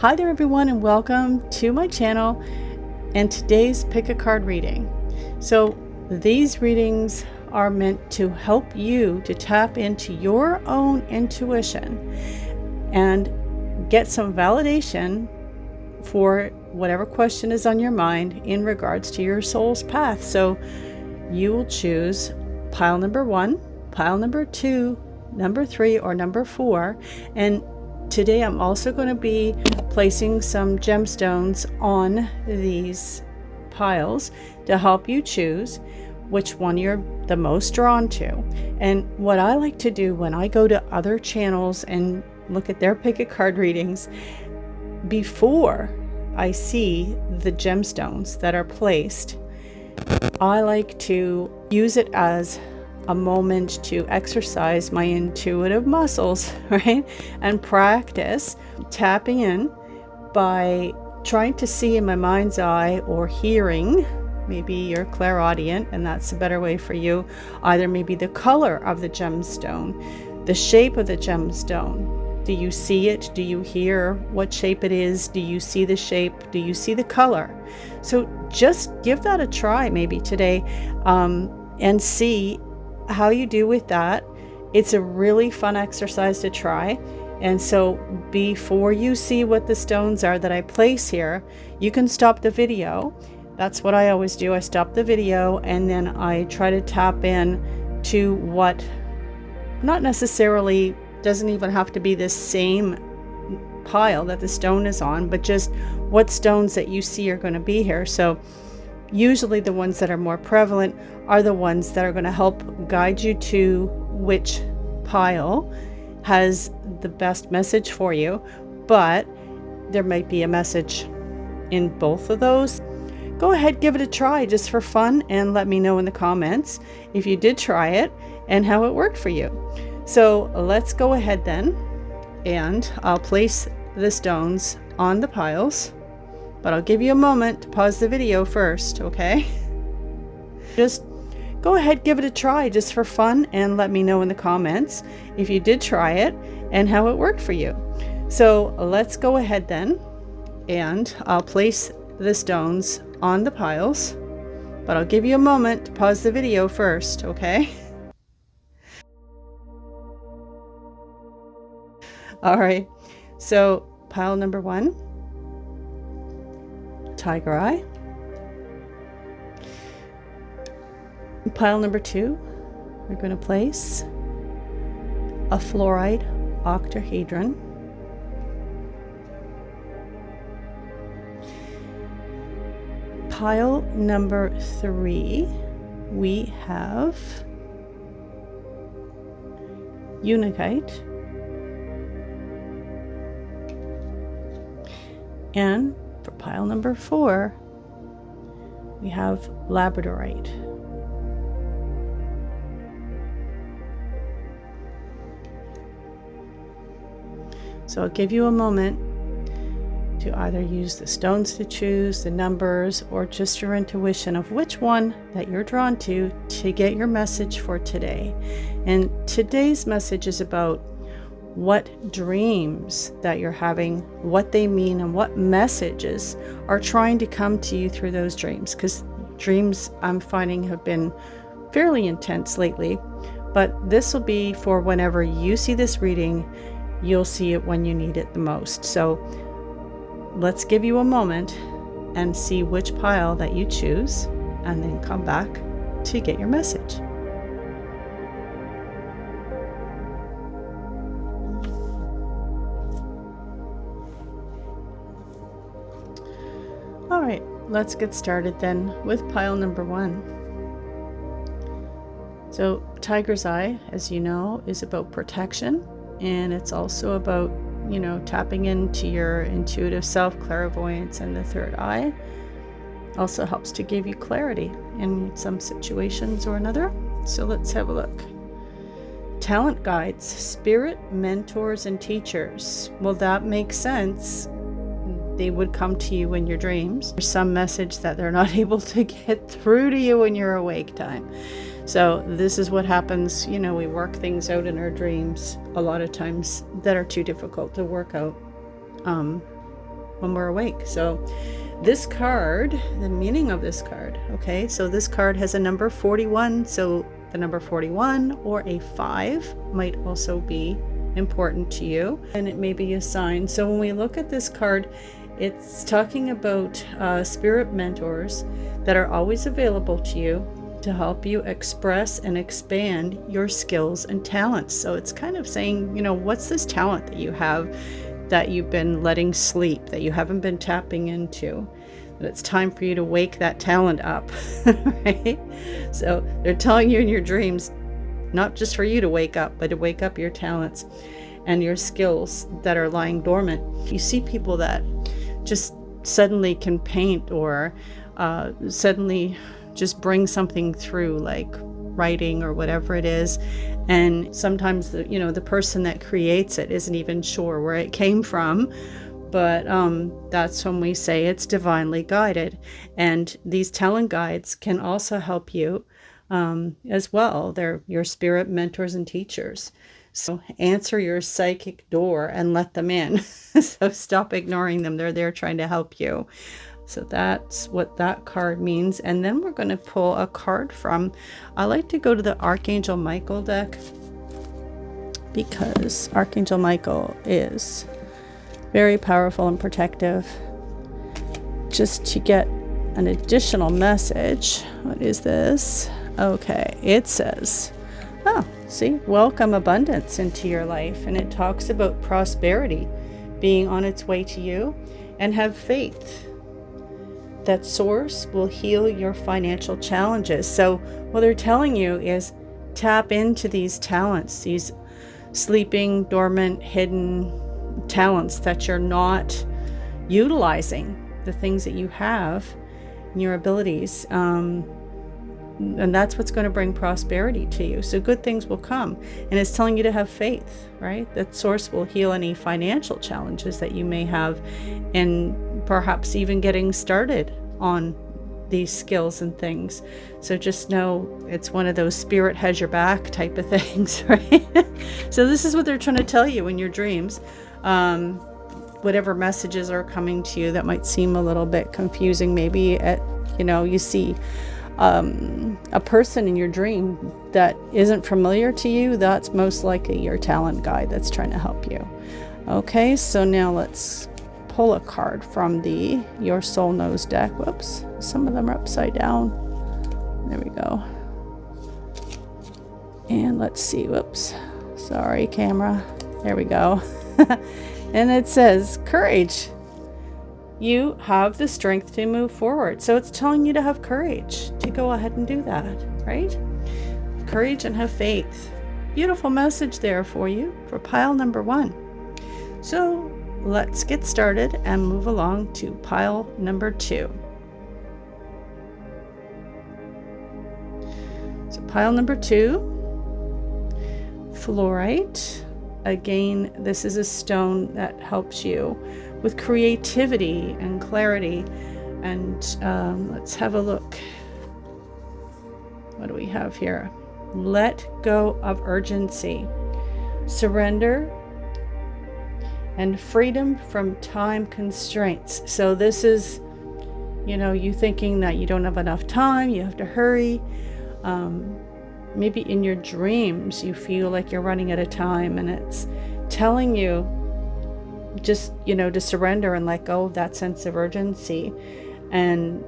Hi there everyone, and welcome to my channel and today's pick a card reading. So these readings are meant to help you to tap into your own intuition and get some validation for whatever question is on your mind in regards to your soul's path. So you will choose pile number 1, pile number 2, number 3, or number 4. And today I'm also going to be placing some gemstones on these piles to help you choose which one you're the most drawn to. And what I like to do when I go to other channels and look at their pick a card readings, before I see the gemstones that are placed, I like to use it as a moment to exercise my intuitive muscles, right? And practice tapping in by trying to see in my mind's eye, or hearing, maybe you're clairaudient and that's a better way for you, either maybe the color of the gemstone, the shape of the gemstone. Do you see it? Do you hear what shape it is? Do you see the shape? Do you see the color? So just give that a try maybe today, and see how you do with that. It's a really fun exercise to try. And so before you see what the stones are that I place here, you can stop the video. That's what I always do. I stop the video and then I try to tap in to what, not necessarily, doesn't even have to be the same pile that the stone is on, but just what stones that you see are going to be here. So usually the ones that are more prevalent are the ones that are going to help guide you to which pile has the best message for you, but there might be a message in both of those. Go ahead, give it a try just for fun, and let me know in the comments if you did try it and how it worked for you. So let's go ahead then, and I'll place the stones on the piles, but I'll give you a moment to pause the video first, okay? Just go ahead, give it a try just for fun, and let me know in the comments if you did try it and how it worked for you. So let's go ahead then, and I'll place the stones on the piles, but I'll give you a moment to pause the video first, okay? All right, so pile number 1, tiger eye. Pile number 2, we're going to place a fluorite octahedron. Pile number 3, we have unakite. And for pile number 4, we have labradorite. So I'll give you a moment to either use the stones to choose, the numbers, or just your intuition of which one that you're drawn to get your message for today. And today's message is about what dreams that you're having, what they mean, and what messages are trying to come to you through those dreams. Because dreams, I'm finding, have been fairly intense lately, but this will be for whenever you see this reading. You'll see it when you need it the most. So let's give you a moment and see which pile that you choose, and then come back to get your message. All right, let's get started then with pile number 1. So tiger's eye, as you know, is about protection. And it's also about, tapping into your intuitive self, clairvoyance, and the third eye. Also helps to give you clarity in some situations or another. So let's have a look. Talent guides, spirit mentors, and teachers. Well, that makes sense. They would come to you in your dreams. There's some message that they're not able to get through to you in your awake time. So this is what happens, we work things out in our dreams a lot of times that are too difficult to work out when we're awake. So this card, the meaning of this card, okay, so this card has a number 41, so the number 41 or a 5 might also be important to you, and it may be a sign. So when we look at this card, it's talking about spirit mentors that are always available to you to help you express and expand your skills and talents. So it's kind of saying, you know, what's this talent that you have that you've been letting sleep, that you haven't been tapping into, that it's time for you to wake that talent up, right? So they're telling you in your dreams, not just for you to wake up, but to wake up your talents and your skills that are lying dormant. You see people that just suddenly can paint, or suddenly just bring something through, like writing or whatever it is, and sometimes the person that creates it isn't even sure where it came from, but that's when we say it's divinely guided. And these talent guides can also help you as well. They're your spirit mentors and teachers. So answer your psychic door and let them in. So stop ignoring them. They're there trying to help you. So that's what that card means. And then we're going to pull a card from, I like to go to the Archangel Michael deck, because Archangel Michael is very powerful and protective. Just to get an additional message. What is this? Okay, it says, oh, see, welcome abundance into your life. And it talks about prosperity being on its way to you, and have faith that source will heal your financial challenges. So what they're telling you is tap into these talents, these sleeping, dormant, hidden talents that you're not utilizing, the things that you have and your abilities. And that's what's going to bring prosperity to you. So good things will come. And it's telling you to have faith, right? That source will heal any financial challenges that you may have, and perhaps even getting started on these skills and things. So just know it's one of those spirit has your back type of things, right? So this is what they're trying to tell you in your dreams. Whatever messages are coming to you that might seem a little bit confusing, maybe you see a person in your dream that isn't familiar to you, that's most likely your talent guide that's trying to help you. Okay, so now let's pull a card from the Your Soul Knows deck. Whoops, some of them are upside down. There we go. And let's see, whoops, sorry camera. There we go. And it says, courage. You have the strength to move forward. So it's telling you to have courage to go ahead and do that, right? Courage and have faith. Beautiful message there for you for pile number 1. So let's get started and move along to pile number 2. So pile number 2, fluorite. Again, this is a stone that helps you with creativity and clarity. And let's have a look. What do we have here? Let go of urgency, surrender, and freedom from time constraints. So this is, you thinking that you don't have enough time, you have to hurry. Maybe in your dreams you feel like you're running out of time, and it's telling you just, to surrender and let go of that sense of urgency. And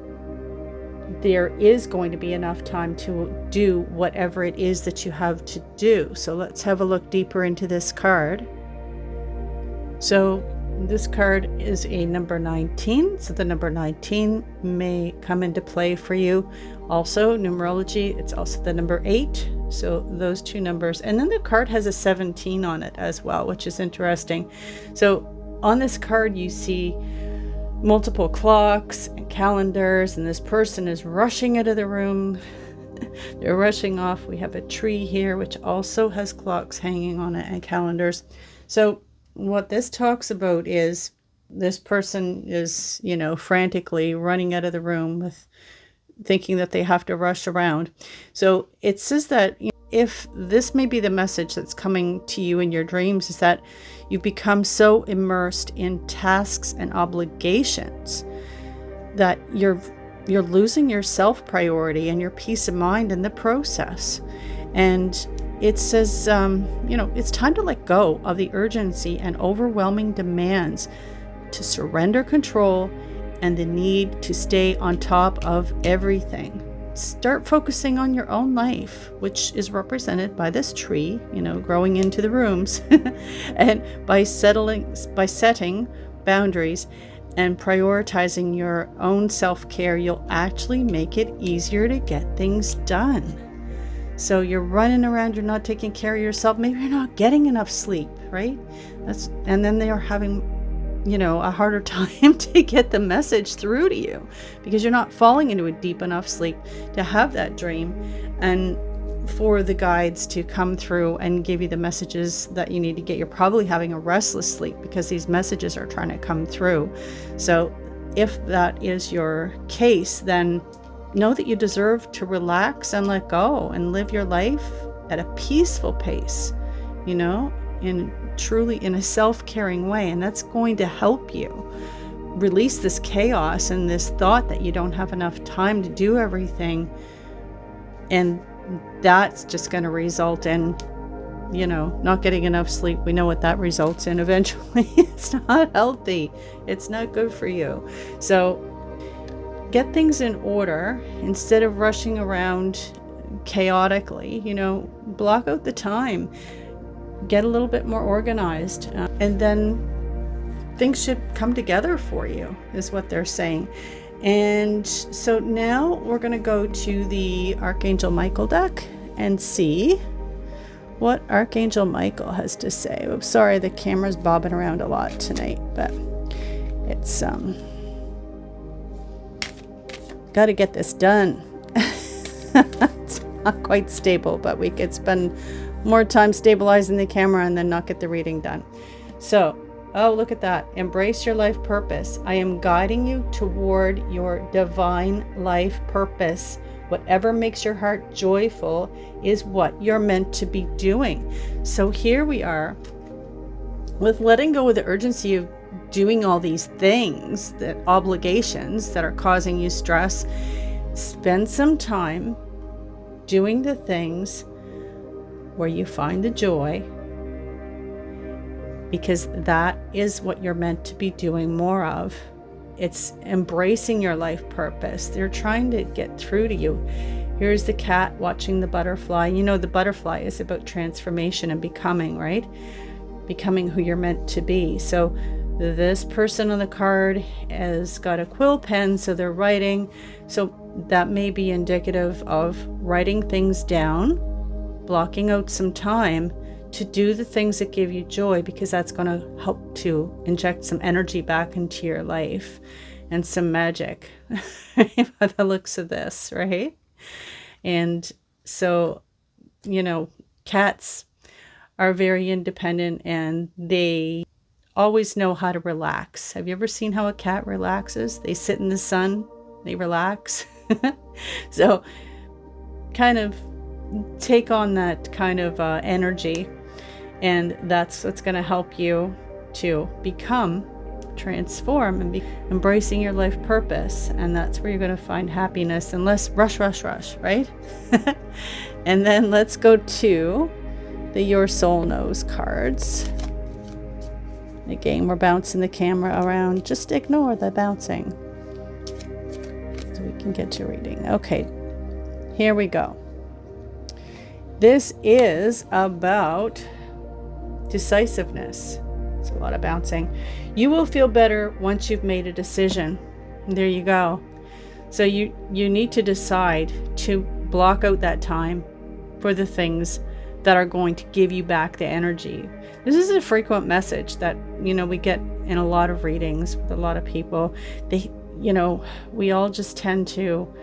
there is going to be enough time to do whatever it is that you have to do. So let's have a look deeper into this card. So this card is a number 19. So the number 19 may come into play for you. Also, numerology, it's also the number 8. So those two numbers. And then the card has a 17 on it as well, which is interesting. So on this card, you see multiple clocks and calendars, and this person is rushing out of the room. They're rushing off. We have a tree here, which also has clocks hanging on it and calendars. So what this talks about is this person is, frantically running out of the room with thinking that they have to rush around. So it says that if this may be the message that's coming to you in your dreams, is that you've become so immersed in tasks and obligations that you're losing your self-priority and your peace of mind in the process. And it says, it's time to let go of the urgency and overwhelming demands, to surrender control and the need to stay on top of everything. Start focusing on your own life, which is represented by this tree, growing into the rooms, and by setting boundaries and prioritizing your own self-care, you'll actually make it easier to get things done. So you're running around, you're not taking care of yourself, maybe you're not getting enough sleep, right? And then they are having a harder time to get the message through to you, because you're not falling into a deep enough sleep to have that dream, and for the guides to come through and give you the messages that you need to get. You're probably having a restless sleep because these messages are trying to come through. So if that is your case, then know that you deserve to relax and let go and live your life at a peaceful pace, truly in a self-caring way. And that's going to help you release this chaos and this thought that you don't have enough time to do everything. And that's just going to result in, not getting enough sleep. We know what that results in eventually. It's not healthy. It's not good for you. So get things in order instead of rushing around chaotically. Block out the time. Get a little bit more organized, and then things should come together for you, is what they're saying. And so now we're going to go to the Archangel Michael deck and see what Archangel Michael has to say. I'm sorry, the camera's bobbing around a lot tonight, but it's got to get this done. It's not quite stable, but we could spend more time stabilizing the camera and then not get the reading done. So, oh, look at that. Embrace your life purpose. I am guiding you toward your divine life purpose. Whatever makes your heart joyful is what you're meant to be doing. So here we are with letting go of the urgency of doing all these things, that obligations that are causing you stress. Spend some time doing the things where you find the joy, because that is what you're meant to be doing more of. It's embracing your life purpose. They're trying to get through to you. Here's the cat watching the butterfly. The butterfly is about transformation and becoming, right? Becoming who you're meant to be. So this person on the card has got a quill pen, so they're writing. So that may be indicative of writing things down, blocking out some time to do the things that give you joy, because that's going to help to inject some energy back into your life and some magic by the looks of this, right? And so, cats are very independent and they always know how to relax. Have you ever seen how a cat relaxes? They sit in the sun, they relax. So kind of take on that kind of energy, and that's what's going to help you to transform and be embracing your life purpose. And that's where you're going to find happiness and less rush, right? And then let's go to the Your Soul Knows cards. Again, we're bouncing the camera around. Just ignore the bouncing so we can get to reading. Okay, here we go. This is about decisiveness. It's a lot of bouncing. You will feel better once you've made a decision. There you go. So you need to decide to block out that time for the things that are going to give you back the energy. This is a frequent message that, we get in a lot of readings with a lot of people. We all just tend to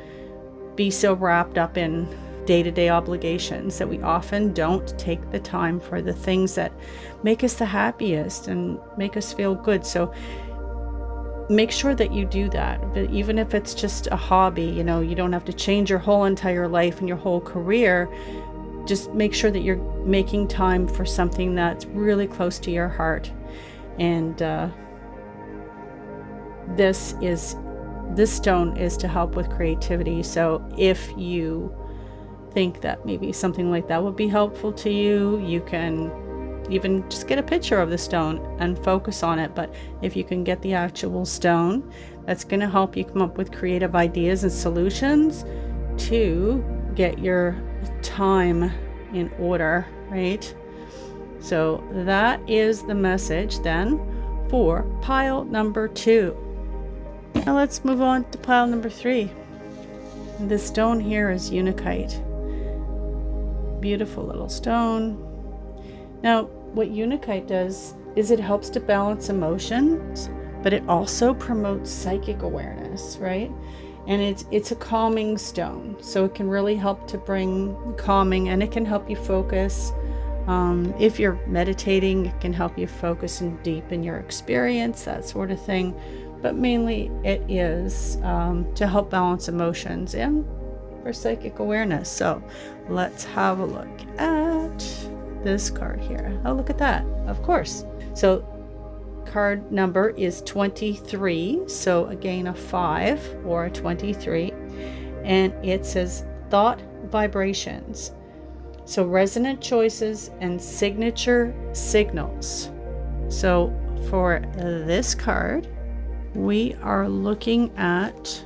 be so wrapped up in day-to-day obligations that we often don't take the time for the things that make us the happiest and make us feel good. So make sure that you do that. But even if it's just a hobby, you don't have to change your whole entire life and your whole career. just make sure that you're making time for something that's really close to your heart. And this stone is to help with creativity. So if you think that maybe something like that would be helpful to you, you can even just get a picture of the stone and focus on it. But if you can get the actual stone, that's going to help you come up with creative ideas and solutions to get your time in order, right? So that is the message then for pile number 2. Now let's move on to pile number 3. The stone here is unakite. Beautiful little stone. Now, what unakite does is it helps to balance emotions, but it also promotes psychic awareness, right? And it's a calming stone, so it can really help to bring calming, and it can help you focus. If you're meditating, it can help you focus and deepen your experience, that sort of thing. But mainly it is to help balance emotions and for psychic awareness. So let's have a look at this card here. Oh, look at that. Of course. So card number is 23. So again, a 5 or a 23. And it says thought vibrations. So resonant choices and signature signals. So for this card, we are looking at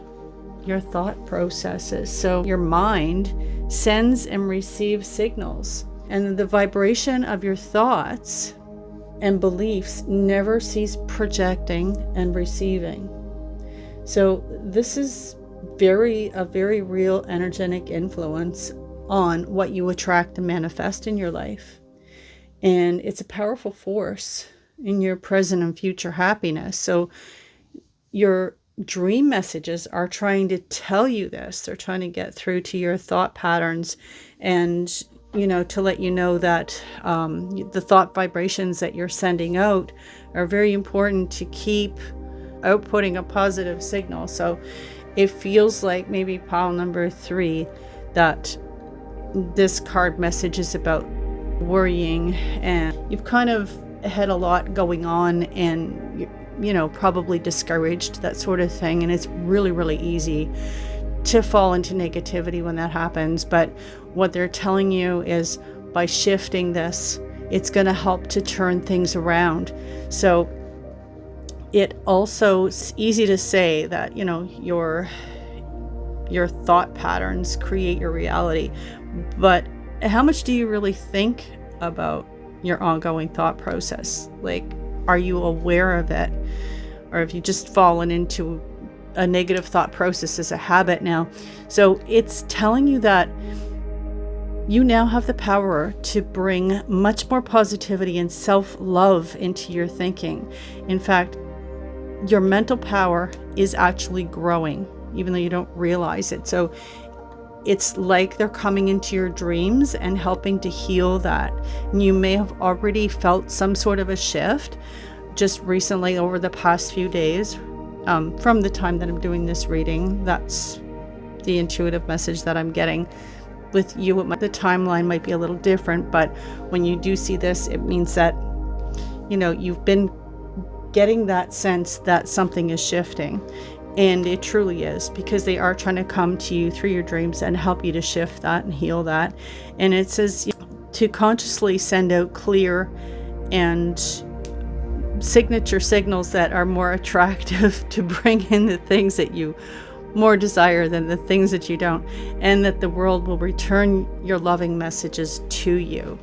your thought processes. So your mind sends and receives signals, and the vibration of your thoughts and beliefs never cease projecting and receiving. So this is a very real energetic influence on what you attract and manifest in your life. And it's a powerful force in your present and future happiness. So your dream messages are trying to tell you this. They're trying to get through to your thought patterns and, to let you know that the thought vibrations that you're sending out are very important to keep outputting a positive signal. So it feels like maybe pile number 3 that this card message is about worrying, and you've kind of had a lot going on, and probably discouraged, that sort of thing. And it's really, really easy to fall into negativity when that happens. But what they're telling you is by shifting this, it's going to help to turn things around. So it also is easy to say that, your thought patterns create your reality. But how much do you really think about your ongoing thought process? Like, are you aware of it? Or have you just fallen into a negative thought process as a habit now? So it's telling you that you now have the power to bring much more positivity and self-love into your thinking. In fact, your mental power is actually growing, even though you don't realize it. So it's like they're coming into your dreams and helping to heal that. And you may have already felt some sort of a shift just recently over the past few days. From the time that I'm doing this reading, that's the intuitive message that I'm getting. With you, the timeline might be a little different, but when you do see this, it means that, you've been getting that sense that something is shifting. And it truly is, because they are trying to come to you through your dreams and help you to shift that and heal that. And it says to consciously send out clear and signature signals that are more attractive to bring in the things that you more desire than the things that you don't, and that the world will return your loving messages to you.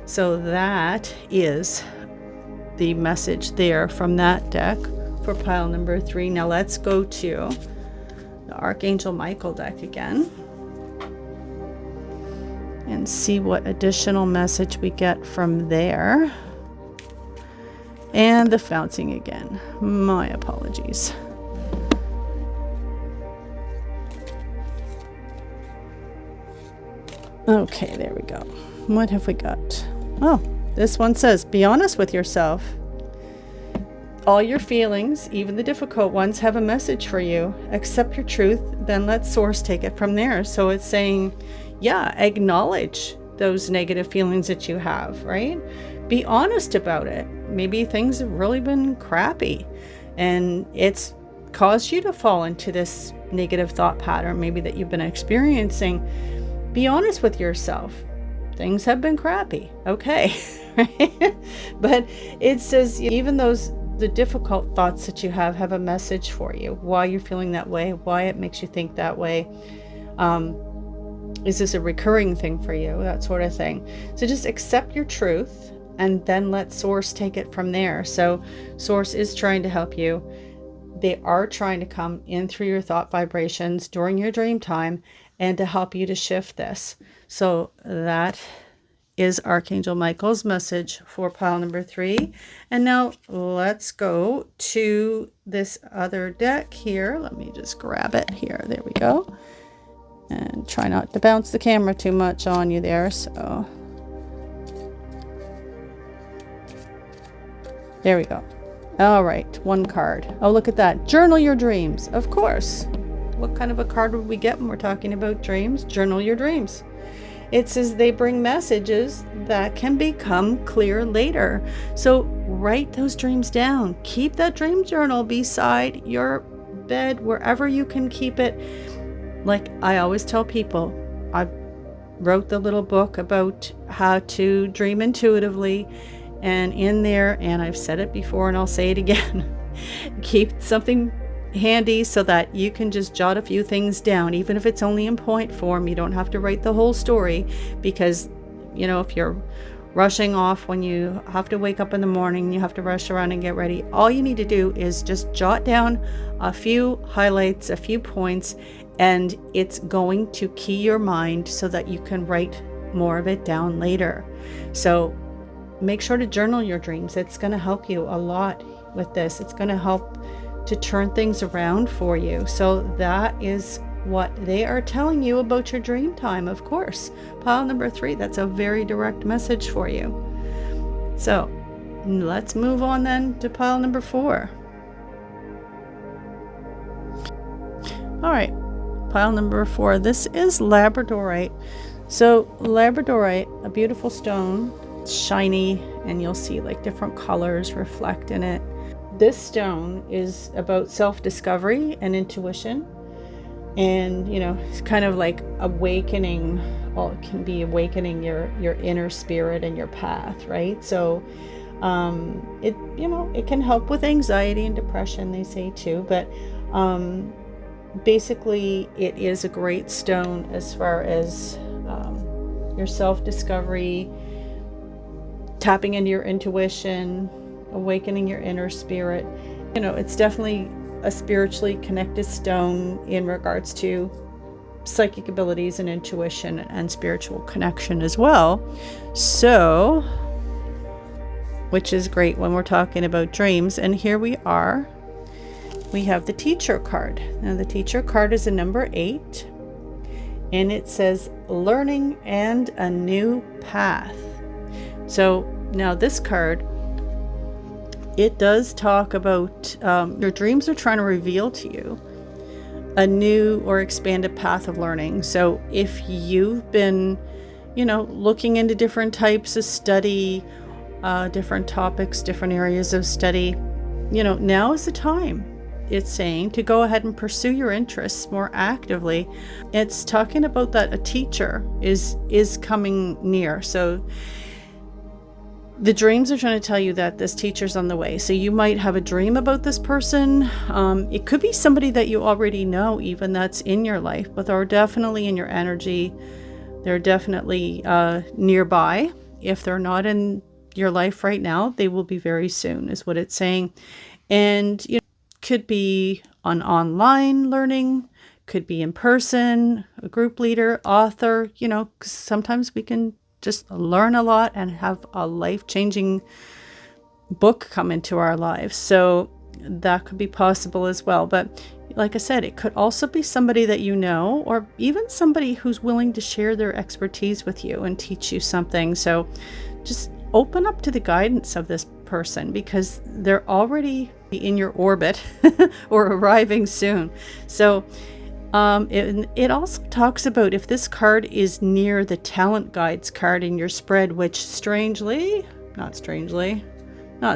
So that is the message there from that deck for pile number 3. Now let's go to the Archangel Michael deck again and see what additional message we get from there. And the bouncing again. My apologies. Okay, there we go. What have we got? Oh, this one says, be honest with yourself. All your feelings, even the difficult ones, have a message for you. Accept your truth, then let source take it from there. So it's saying, yeah, acknowledge those negative feelings that you have, right? Be honest about it. Maybe things have really been crappy and it's caused you to fall into this negative thought pattern maybe that you've been experiencing. Be honest with yourself. Things have been crappy. Okay. Right? But it says even the difficult thoughts that you have a message for you, why you're feeling that way, why it makes you think that way. Is this a recurring thing for you? That sort of thing. So just accept your truth and then let Source take it from there. So Source is trying to help you. They are trying to come in through your thought vibrations during your dream time and to help you to shift this. So that is Archangel Michael's message for pile number 3. And now let's go to this other deck here. Let me just grab it here. There we go. And try not to bounce the camera too much on you there. So there we go. All right, one card. Oh, look at that. Journal your dreams. Of course. What kind of a card would we get when we're talking about dreams? Journal your dreams. It says they bring messages that can become clear later. So write those dreams down. Keep that dream journal beside your bed, wherever you can keep it. Like I always tell people, I wrote the little book about how to dream intuitively. And in there, and I've said it before and I'll say it again, keep something handy so that you can just jot a few things down, even if it's only in point form. You don't have to write the whole story, because you know, if you're rushing off when you have to wake up in the morning, you have to rush around and get ready, all you need to do is just jot down a few highlights, a few points, and it's going to key your mind so that you can write more of it down later. So make sure to journal your dreams. It's going to help you a lot with this. It's going to help to turn things around for you. So that is what they are telling you about your dream time, of course. Pile number 3, that's a very direct message for you. So let's move on then to pile number 4. All right, pile number 4. This is labradorite. So labradorite, a beautiful stone. It's shiny, and you'll see like different colors reflect in it. This stone is about self-discovery and intuition, and you know, it's kind of like awakening. Well, it can be awakening your inner spirit and your path, right? So it, you know, it can help with anxiety and depression, they say too, but basically it is a great stone as far as your self-discovery, tapping into your intuition, awakening your inner spirit. You know, it's definitely a spiritually connected stone in regards to psychic abilities and intuition and spiritual connection as well. So, which is great when we're talking about dreams. And here we are. We have the teacher card. Now the teacher card is a number 8, and it says learning and a new path. So now this card, it does talk about your dreams are trying to reveal to you a new or expanded path of learning. So if you've been, you know, looking into different types of study, different topics, different areas of study, you know, now is the time, it's saying, to go ahead and pursue your interests more actively. It's talking about that a teacher is coming near. So the dreams are trying to tell you that this teacher's on the way. So you might have a dream about this person. It could be somebody that you already know, even, that's in your life, but they're definitely in your energy. They're definitely nearby. If they're not in your life right now, they will be very soon, is what it's saying. And you know, could be on online learning, could be in person, a group leader, author, you know, 'cause sometimes we can just learn a lot and have a life-changing book come into our lives. So that could be possible as well. But like I said, it could also be somebody that you know, or even somebody who's willing to share their expertise with you and teach you something. So just open up to the guidance of this person, because they're already in your orbit or arriving soon. So It also talks about if this card is near the talent guides card in your spread, which not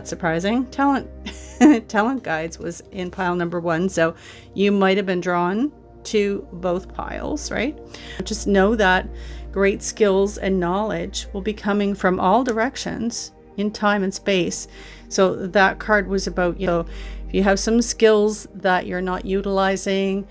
surprising, talent guides was in pile number 1. So you might have been drawn to both piles, right? Just know that great skills and knowledge will be coming from all directions in time and space. So that card was about, if you have some skills that you're not utilizing,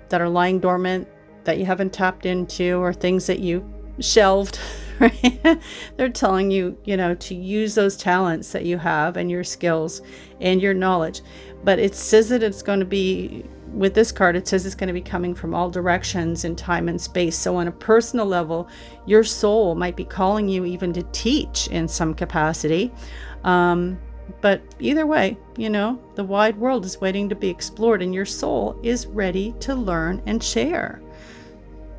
that are lying dormant, that you haven't tapped into, or things that you shelved, right? They're telling you, to use those talents that you have and your skills and your knowledge. But it says that it's going to be, with this card, it says it's going to be coming from all directions in time and space. So on a personal level, your soul might be calling you even to teach in some capacity. But either way, the wide world is waiting to be explored, and your soul is ready to learn and share.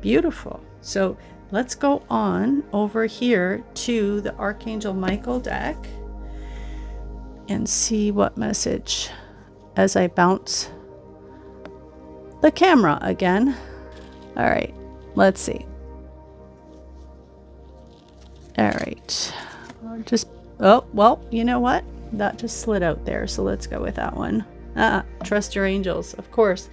Beautiful. So let's go on over here to the Archangel Michael deck and see what message, as I bounce the camera again. All right, let's see. All right. Oh, well, you know what? That just slid out there, so let's go with that one. Trust your angels, of course.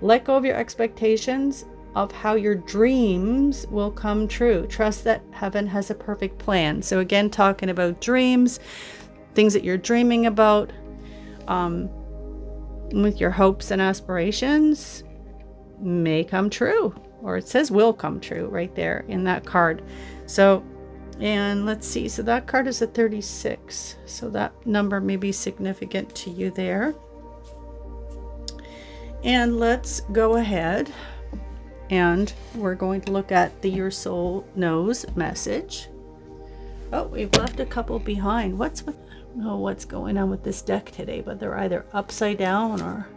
Let go of your expectations of how your dreams will come true. Trust that heaven has a perfect plan. So again, talking about dreams, things that you're dreaming about, with your hopes and aspirations may come true, or it says will come true right there in that card. So, and let's see, so that card is a 36, so that number may be significant to you there. And let's go ahead and we're going to look at the Your Soul Knows message. Oh, we've left a couple behind. What's going on with this deck today, but they're either upside down or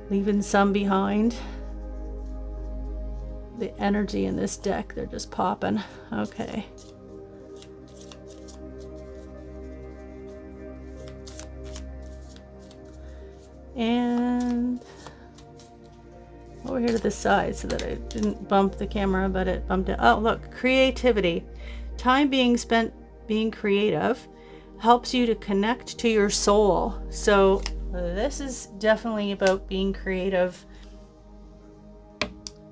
leaving some behind. The energy in this deck, they're just popping. Okay. And over here to the side so that I didn't bump the camera, but it bumped it. Oh, look, creativity. Time being spent being creative helps you to connect to your soul. So this is definitely about being creative.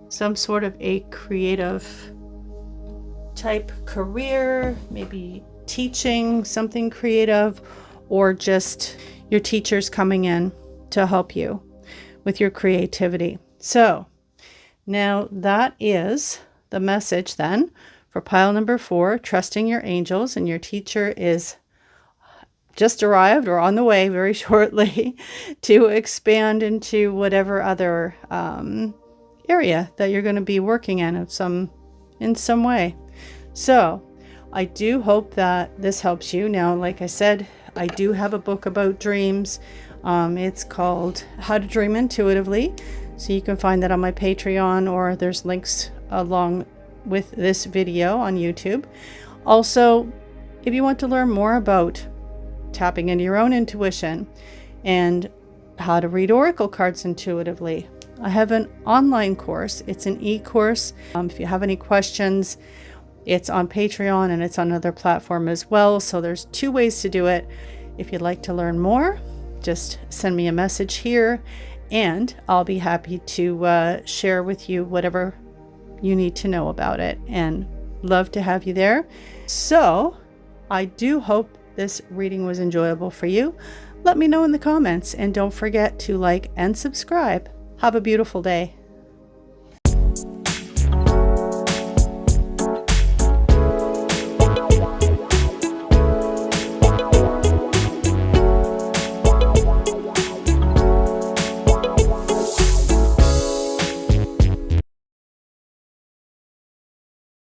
Some sort of a creative type career, maybe teaching something creative, or just your teachers coming in to help you with your creativity. So now that is the message then for pile number 4, trusting your angels, and your teacher is just arrived or on the way very shortly to expand into whatever other area that you're going to be working in some way. So I do hope that this helps you. Now, like I said, I do have a book about dreams. It's called How to Dream Intuitively. So you can find that on my Patreon, or there's links along with this video on YouTube. Also, if you want to learn more about tapping into your own intuition and how to read oracle cards intuitively, I have an online course. It's an e-course. If you have any questions, it's on Patreon and it's on another platform as well. So there's 2 ways to do it. If you'd like to learn more, just send me a message here and I'll be happy to share with you whatever you need to know about it, and love to have you there. So I do hope this reading was enjoyable for you. Let me know in the comments, and don't forget to like and subscribe. Have a beautiful day.